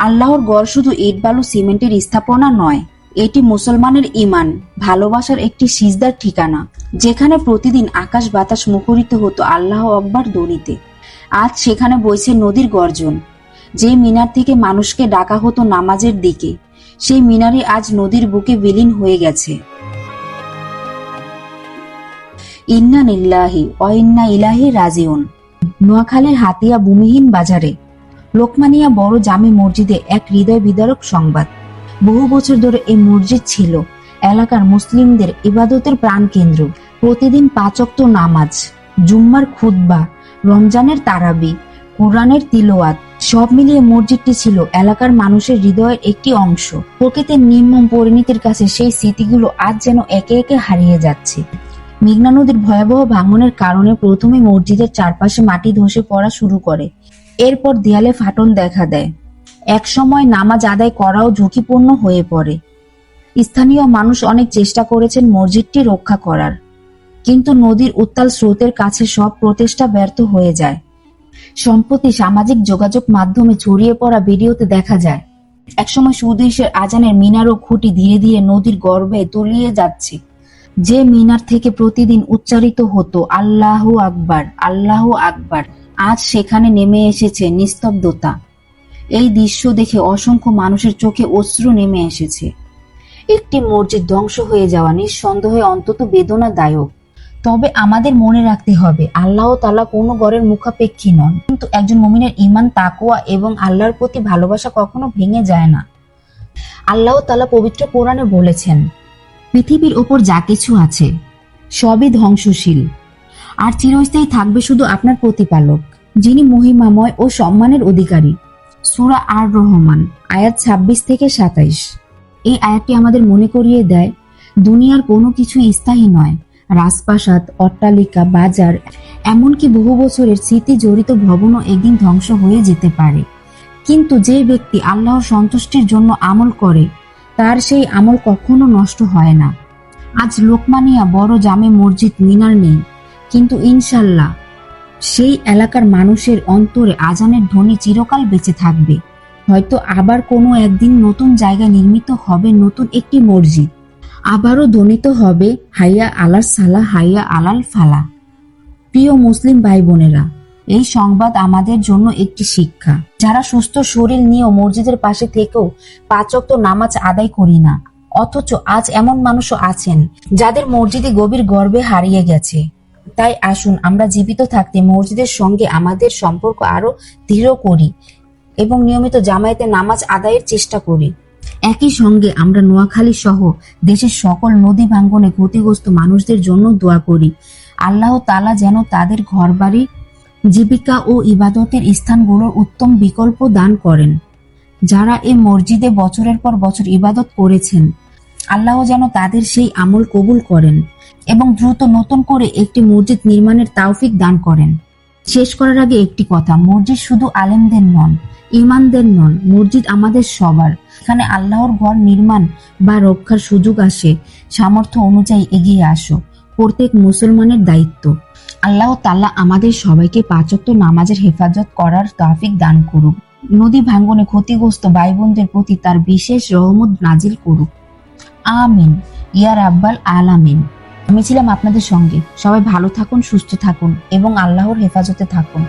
আল্লাহর ঘর শুধু ইট বালু সিমেন্টের স্থাপনা নয়, এটি মুসলমানের ঈমান, ভালোবাসার একটি সিজদার ঠিকানা, যেখানে প্রতিদিন আকাশ বাতাস মুখরিত হতো আল্লাহ আকবার ধ্বনিতে। আজ সেখানে বইছে নদীর গর্জন। যে মিনার থেকে মানুষকে ডাকা হতো নামাজের দিকে, সেই মিনারই আজ নদীর বুকে বিলীন হয়ে গেছে। ইন্না লিল্লাহি ওয়া ইন্না ইলাইহি রাজিউন। নোয়াখালীর হাতিয়া ভূমিহীন বাজারে লোকমানিয়া বড় জামে মসজিদে এক হৃদয় বিদারক সংবাদ। বহু বছর ধরে এই মসজিদ ছিল এলাকার মুসলিমদের ইবাদতের প্রাণকেন্দ্র। প্রতিদিন 5 ওয়াক্ত নামাজ, জুম্মার খুতবা, রমজানের তারাবি, কোরআনের তিলাওয়াত, সব মিলিয়ে মসজিদটি ছিল এলাকার মানুষের হৃদয়ের একটি অংশ। প্রকৃতির নির্মম পরিণতির কাছে সেই স্মৃতিগুলো আজ যেন একে একে হারিয়ে যাচ্ছে। মেঘনা নদীর ভয়াবহ ভাঙনের কারণে প্রথমে মসজিদের চারপাশে মাটি ধসে পড়া শুরু করে, এরপর দেয়ালে ফাটল দেখা দেয়। একসময় নামাজ আদায় করাও ঝুঁকিপূর্ণ হয়ে পড়ে। স্থানীয় মানুষ অনেক চেষ্টা করেছেন মসজিদটি রক্ষা করার, কিন্তু নদীর উত্তাল স্রোতের কাছে সব প্রচেষ্টা ব্যর্থ হয়ে যায়। সম্প্রতি সামাজিক যোগাযোগ মাধ্যমে ছড়িয়ে পড়া ভিডিওতে দেখা যায় একসময় সুদৃশ্যের আজানের মিনার ও খুঁটি ধীরে ধীরে নদীর গর্ভে তলিয়ে যাচ্ছে। যে মিনার থেকে প্রতিদিন উচ্চারিত হতো আল্লাহু আকবার, আল্লাহু আকবার, আজ সেখানে নেমে এসেছে নিস্তব্ধতা। এই দৃশ্য দেখে অসংখ্য মানুষের চোখে অশ্রু নেমে এসেছে। একটি মসজিদ ধ্বংস হয়ে যাওয়া নিঃসন্দেহে অন্তত বেদনাদায়ক। তবে আমাদের মনে রাখতে হবে, আল্লাহ তাআলা কোনো গড়ের মুখাপেক্ষী নন, কিন্তু একজন মুমিনের ঈমান, তাকওয়া এবং আল্লাহর প্রতি ভালোবাসা কখনো ভেঙে যায় না। আল্লাহ তাআলা পবিত্র কোরআনে বলেছেন, পৃথিবীর ওপর যা কিছু আছে সবই ধ্বংসশীল, আর চিরস্থায়ী থাকবে শুধু আপনার প্রতিপালক, যিনি মহিমাময় ও সম্মানের অধিকারী। সূরা আর রহমান আয়াত 26 থেকে 27। এই আয়াতটি আমাদের মনে করিয়ে দেয়, দুনিয়ার কোনো কিছু স্থায়ী নয়। রাজপ্রাসাদ, অট্টালিকা, বাজার, এমনকি বহু বছরের স্মৃতি জড়িত ভবনও একদিন ধ্বংস হয়ে যেতে পারে। কিন্তু যে ব্যক্তি আল্লাহর সন্তুষ্টির জন্য আমল করে, তার সেই আমল কখনো নষ্ট হয় না। আজ লোকমানিয়া বড় জামে মসজিদ মিনার নেই, কিন্তু ইনশাল্লাহ সেই এলাকার মানুষের অন্তরে আজানের ধ্বনি চিরকাল বেঁচে থাকবে। হয়তো আবার কোনো একদিন নতুন জায়গায় নির্মিত হবে নতুন একটি মসজিদ, আবারও ধ্বনিত হবে হাইয়া আলাল সালাহ, হাইয়া আলাল ফালাহ। প্রিয় মুসলিম ভাই বোনেরা, এই সংবাদ আমাদের জন্য একটি শিক্ষা। যারা সুস্থ শরীর নিয়েও মসজিদের পাশে থেকেও 5 ওয়াক্ত নামাজ আদায় করি না, অথচ আজ এমন মানুষও আছেন যাদের মসজিদে গভীর গর্বে হারিয়ে গেছে। তাই আসুন আমরা জীবিত থাকতে মসজিদের সঙ্গে আমাদের সম্পর্ক আরো দৃঢ় করি এবং নিয়মিত জামায়াতে নামাজ আদায়ের চেষ্টা করি। একই সঙ্গে আমরা নোয়াখালী সহ দেশের সকল নদী ভাঙ্গনে ক্ষতিগ্রস্ত মানুষদের জন্য দোয়া করি। আল্লাহ তাআলা যেন তাদের ঘরবাড়ি, জীবিকা ও ইবাদতের স্থানগুলোর উত্তম বিকল্প দান করেন। যারা এই মসজিদে বছরের পর বছর ইবাদত করেছেন, আল্লাহ যেন তাদের সেই আমল কবুল করেন এবং দ্রুত নতুন করে একটি মসজিদ নির্মাণের তৌফিক দান করেন। শেষ করার আগে একটি কথা, মসজিদ শুধু আলেমদের নন, ঈমানদের নন, মসজিদ আমাদের সবার। এখানে আল্লাহর ঘর নির্মাণ বা রক্ষার সুযোগ আসে, সামর্থ্য অনুযায়ী এগিয়ে আসো, প্রত্যেক মুসলমানের দায়িত্ব। আল্লাহ তাআলা আমাদের সবাইকে 5 ওয়াক্ত নামাজের হেফাজত করার তৌফিক দান করুক। নদী ভাঙ্গনে ক্ষতিগ্রস্ত ভাই বোনদের প্রতি তার বিশেষ রহমত নাজিল করুক। আমিন ইয়া রাব্বাল আলামিন। আমি ছিলাম আপনাদের সঙ্গে। সবাই ভালো থাকুন, সুস্থ থাকুন এবং আল্লাহর হেফাজতে থাকুন।